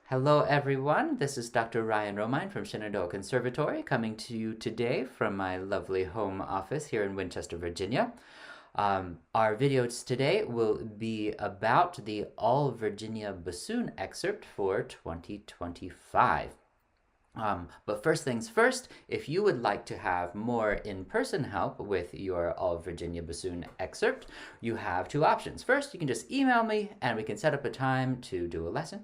Hello, everyone. This is Dr. Ryan Romine from Shenandoah Conservatory coming to you today from my lovely home office here in Winchester, Virginia. Our videos today will be about the All Virginia Bassoon excerpt for 2025. But first things first, if you would like to have more in-person help with your All Virginia Bassoon excerpt, you have two options. First, you can just email me and we can set up a time to do a lesson.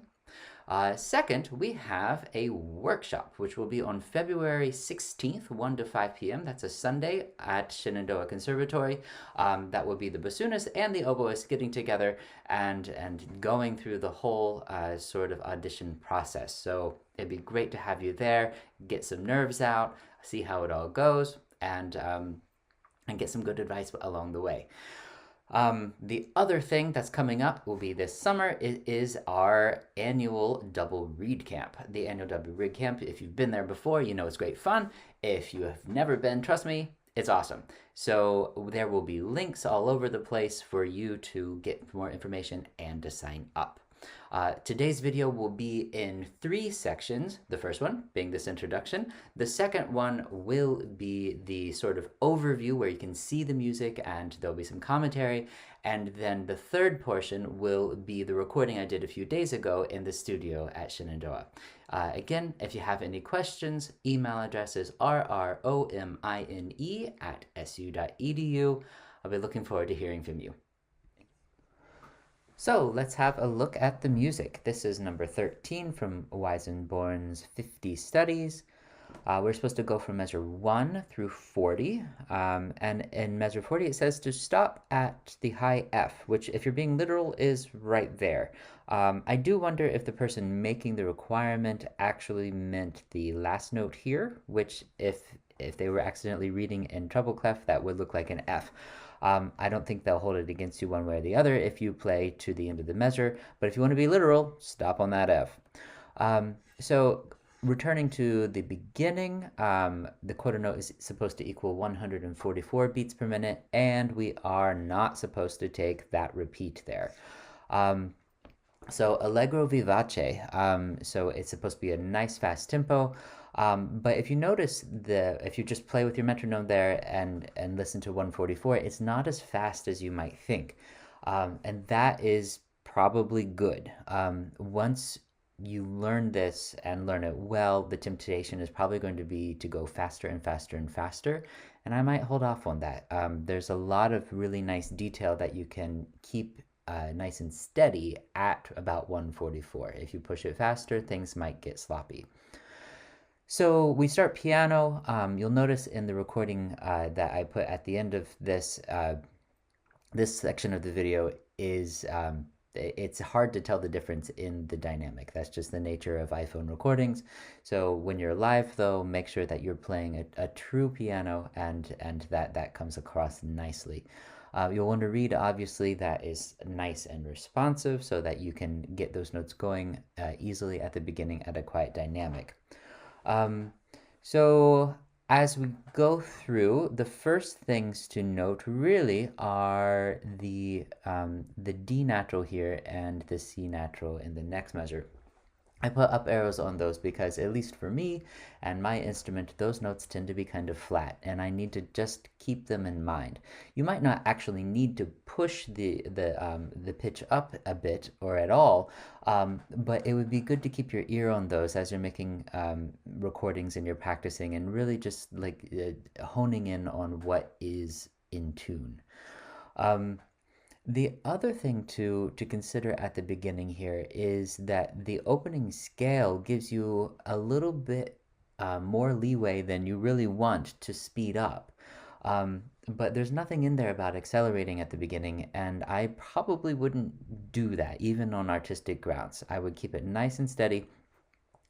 Second, we have a workshop, which will be on February 16th, 1 to 5 p.m. That's a Sunday at Shenandoah Conservatory. That will be the bassoonist and the oboist getting together and going through the whole sort of audition process. So it'd be great to have you there, get some nerves out, see how it all goes, and get some good advice along the way. The other thing that's coming up will be this summer. It is our annual double read camp. The annual double read camp, if you've been there before, you know it's great fun. If you have never been, trust me, it's awesome. So there will be links all over the place for you to get more information and to sign up. Today's video will be in 3 sections. The first one being this introduction. The second one will be the sort of overview where you can see the music and there'll be some commentary. And then the third portion will be the recording I did a few days ago in the studio at Shenandoah. Again, if you have any questions, email address is rromine@su.edu. I'll be looking forward to hearing from you. So let's have a look at the music. This is number 13 from Weizenborn's 50 Studies. We're supposed to go from measure 1 through 40. And in measure 40, it says to stop at the high F, which, if you're being literal, is right there. I do wonder if the person making the requirement actually meant the last note here, which if they were accidentally reading in treble clef, that would look like an F. I don't think they'll hold it against you one way or the other if you play to the end of the measure, but if you want to be literal, stop on that F. So returning to the beginning, the quarter note is supposed to equal 144 beats per minute, and we are not supposed to take that repeat there. So allegro vivace, so it's supposed to be a nice fast tempo. But if you notice, if you just play with your metronome there and listen to 144, it's not as fast as you might think. And that is probably good. Once you learn this and learn it well, the temptation is probably going to be to go faster and faster and faster. And I might hold off on that. There's a lot of really nice detail that you can keep nice and steady at about 144. If you push it faster, things might get sloppy. So we start piano. You'll notice in the recording that I put at the end of this this section of the video is it's hard to tell the difference in the dynamic. That's just the nature of iPhone recordings. So when you're live, though, make sure that you're playing a true piano and that comes across nicely. You'll want to read, obviously, that is nice and responsive so that you can get those notes going easily at the beginning at a quiet dynamic. So as we go through, the first things to note really are the D natural here and the C natural in the next measure. I put up arrows on those because, at least for me and my instrument, those notes tend to be kind of flat, and I need to just keep them in mind. You might not actually need to push the pitch up a bit or at all, but it would be good to keep your ear on those as you're making recordings and you're practicing and really just like honing in on what is in tune. The other thing to consider at the beginning here is that the opening scale gives you a little bit more leeway than you really want to speed up. But there's nothing in there about accelerating at the beginning, and I probably wouldn't do that, even on artistic grounds. I would keep it nice and steady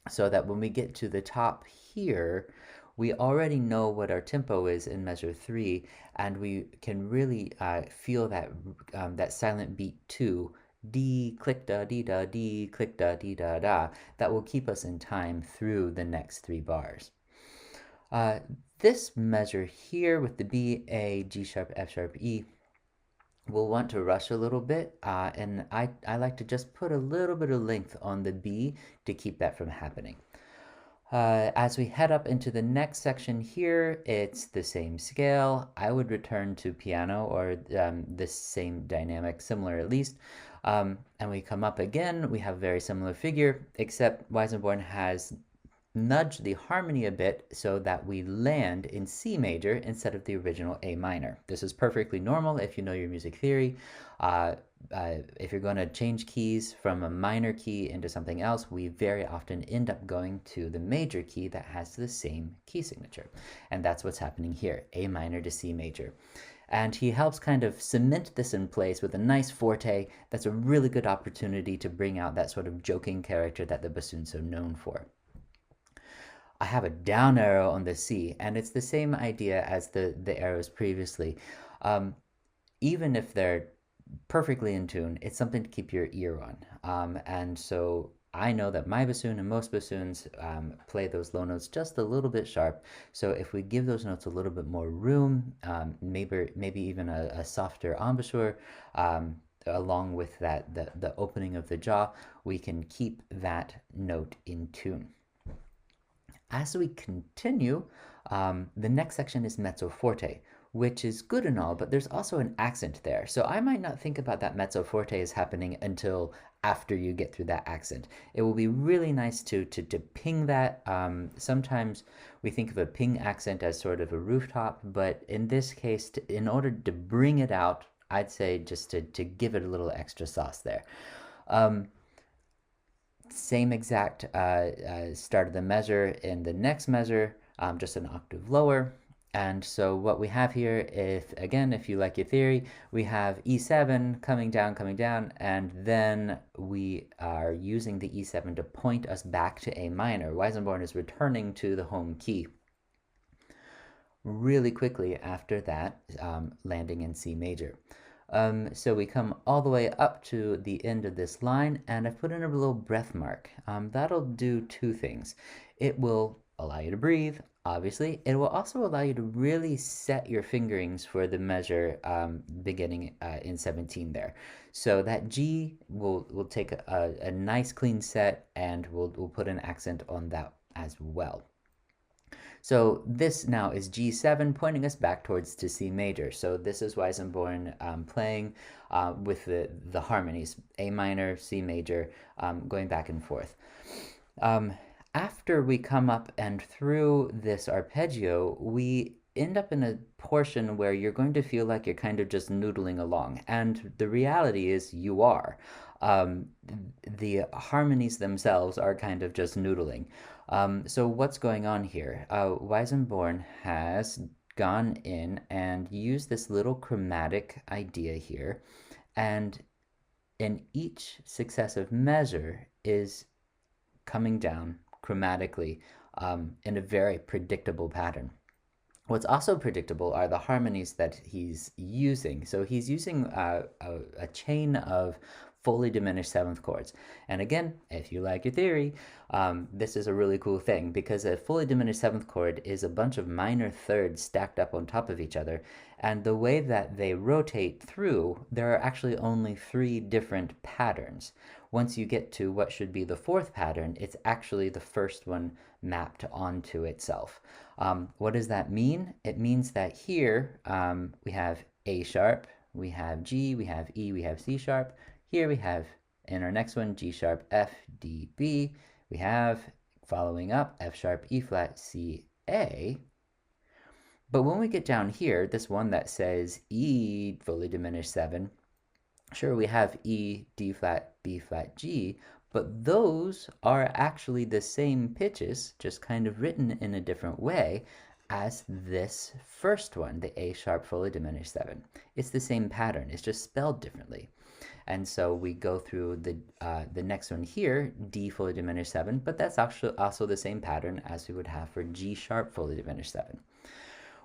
so that when we get to the top here, we already know what our tempo is in measure 3, and we can really feel that that silent beat 2, D, click da, D da, D, click da, D da, da, that will keep us in time through the next 3 bars. This measure here with the B, A, G sharp, F sharp, E, we'll want to rush a little bit, and I like to just put a little bit of length on the B to keep that from happening. As we head up into the next section here, it's the same scale. I would return to piano or this same dynamic, similar at least. And we come up again, we have a very similar figure, except Weissenborn has nudged the harmony a bit so that we land in C major instead of the original A minor. This is perfectly normal if you know your music theory. If you're going to change keys from a minor key into something else, we very often end up going to the major key that has the same key signature. And that's what's happening here, A minor to C major. And he helps kind of cement this in place with a nice forte. That's a really good opportunity to bring out that sort of joking character that the bassoon's so known for. I have a down arrow on the C, and it's the same idea as the arrows previously. Even if they're perfectly in tune, it's something to keep your ear on. And so I know that my bassoon and most bassoons play those low notes just a little bit sharp. So if we give those notes a little bit more room, maybe even a softer embouchure, along with the opening of the jaw, we can keep that note in tune. As we continue, the next section is mezzo forte, which is good and all, but there's also an accent there. So I might not think about that mezzo forte as happening until after you get through that accent. It will be really nice to ping that. Sometimes we think of a ping accent as sort of a rooftop, but in this case, in order to bring it out, I'd say just to give it a little extra sauce there. Same exact start of the measure in the next measure, just an octave lower. And so what we have here, if you like your theory, we have E7 coming down, and then we are using the E7 to point us back to A minor. Weissenborn is returning to the home key. Really quickly after that, landing in C major. So we come all the way up to the end of this line, and I've put in a little breath mark. That'll do two things. It will allow you to breathe, obviously. It will also allow you to really set your fingerings for the measure beginning in 17 there. So that G will take a nice clean set, and we'll put an accent on that as well. So this now is G7, pointing us back towards to C major. So this is Weissenborn playing with the harmonies, A minor, C major, going back and forth. After we come up and through this arpeggio, we end up in a portion where you're going to feel like you're kind of just noodling along. And the reality is you are. The harmonies themselves are kind of just noodling. So what's going on here? Weissenborn has gone in and used this little chromatic idea here, and in each successive measure is coming down chromatically in a very predictable pattern. What's also predictable are the harmonies that he's using. So he's using a chain of fully diminished seventh chords. And again, if you like your theory, this is a really cool thing, because a fully diminished seventh chord is a bunch of minor thirds stacked up on top of each other. And the way that they rotate through, there are actually only 3 different patterns. Once you get to what should be the 4th pattern, it's actually the first one mapped onto itself. What does that mean? It means that here we have A sharp, we have G, we have E, we have C sharp. Here we have, in our next one, G sharp, F, D, B. We have, following up, F sharp, E flat, C, A. But when we get down here, this one that says E fully diminished 7, sure, we have E, D flat, B flat, G, but those are actually the same pitches, just kind of written in a different way as this first one, the A sharp fully diminished 7. It's the same pattern, it's just spelled differently. And so we go through the next one here, D fully diminished 7, but that's actually also the same pattern as we would have for G sharp fully diminished 7.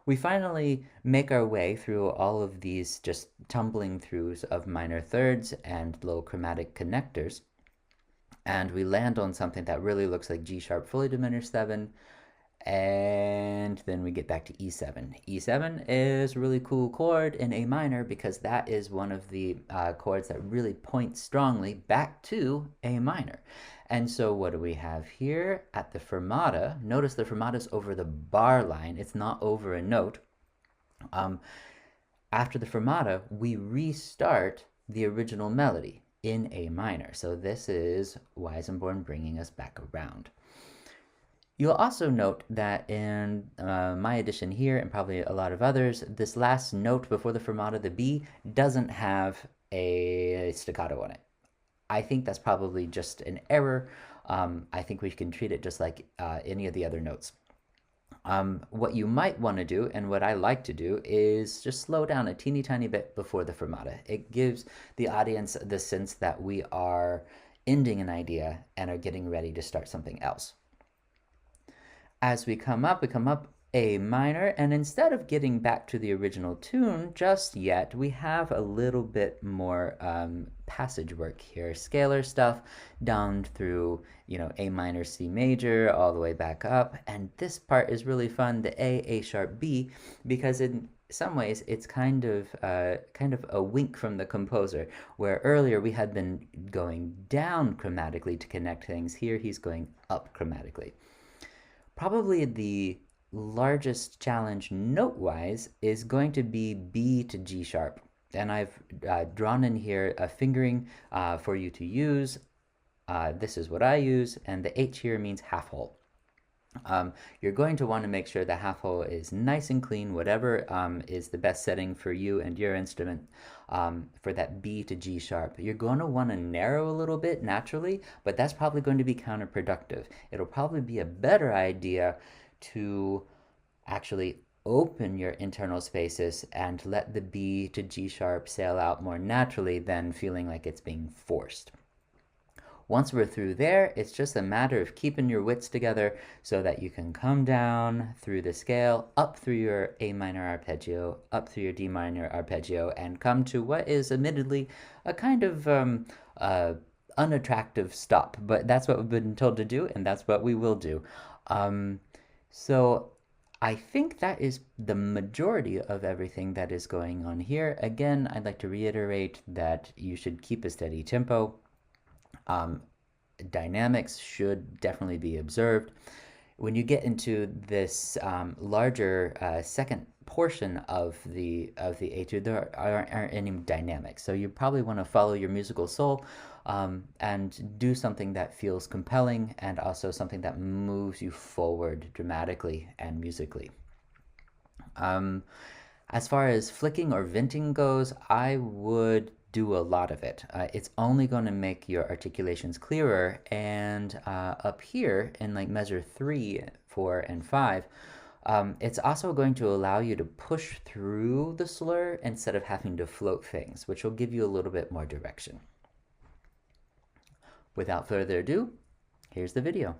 We finally make our way through all of these just tumbling throughs of minor thirds and low chromatic connectors, and we land on something that really looks like G sharp fully diminished 7, And then we get back to E7. E7 is a really cool chord in A minor because that is one of the chords that really points strongly back to A minor. And so what do we have here at the fermata? Notice the fermata is over the bar line. It's not over a note. After the fermata, we restart the original melody in A minor. So this is Weissenborn bringing us back around. You'll also note that in my edition here, and probably a lot of others, this last note before the fermata, the B, doesn't have a staccato on it. I think that's probably just an error. I think we can treat it just like any of the other notes. What you might want to do, and what I like to do, is just slow down a teeny tiny bit before the fermata. It gives the audience the sense that we are ending an idea and are getting ready to start something else. As we come up A minor, and instead of getting back to the original tune just yet, we have a little bit more passage work here, scalar stuff down through, A minor, C major, all the way back up. And this part is really fun, the A sharp, B, because in some ways it's kind of a wink from the composer, where earlier we had been going down chromatically to connect things. Here he's going up chromatically. Probably the largest challenge note-wise is going to be B to G sharp. And I've drawn in here a fingering for you to use. This is what I use, and the H here means half hole. You're going to want to make sure the half hole is nice and clean, whatever is the best setting for you and your instrument for that B to G sharp. You're going to want to narrow a little bit naturally, but that's probably going to be counterproductive. It'll probably be a better idea to actually open your internal spaces and let the B to G sharp sail out more naturally than feeling like it's being forced. Once we're through there, it's just a matter of keeping your wits together so that you can come down through the scale, up through your A minor arpeggio, up through your D minor arpeggio, and come to what is admittedly a kind of unattractive stop. But that's what we've been told to do, and that's what we will do. So I think that is the majority of everything that is going on here. Again, I'd like to reiterate that you should keep a steady tempo. Dynamics should definitely be observed. When you get into this larger second portion of the etude, there aren't any dynamics. So you probably want to follow your musical soul and do something that feels compelling and also something that moves you forward dramatically and musically. As far as flicking or venting goes, I would do a lot of it. It's only going to make your articulations clearer, and up here in like measure 3, 4, and 5, it's also going to allow you to push through the slur instead of having to float things, which will give you a little bit more direction. Without further ado, here's the video.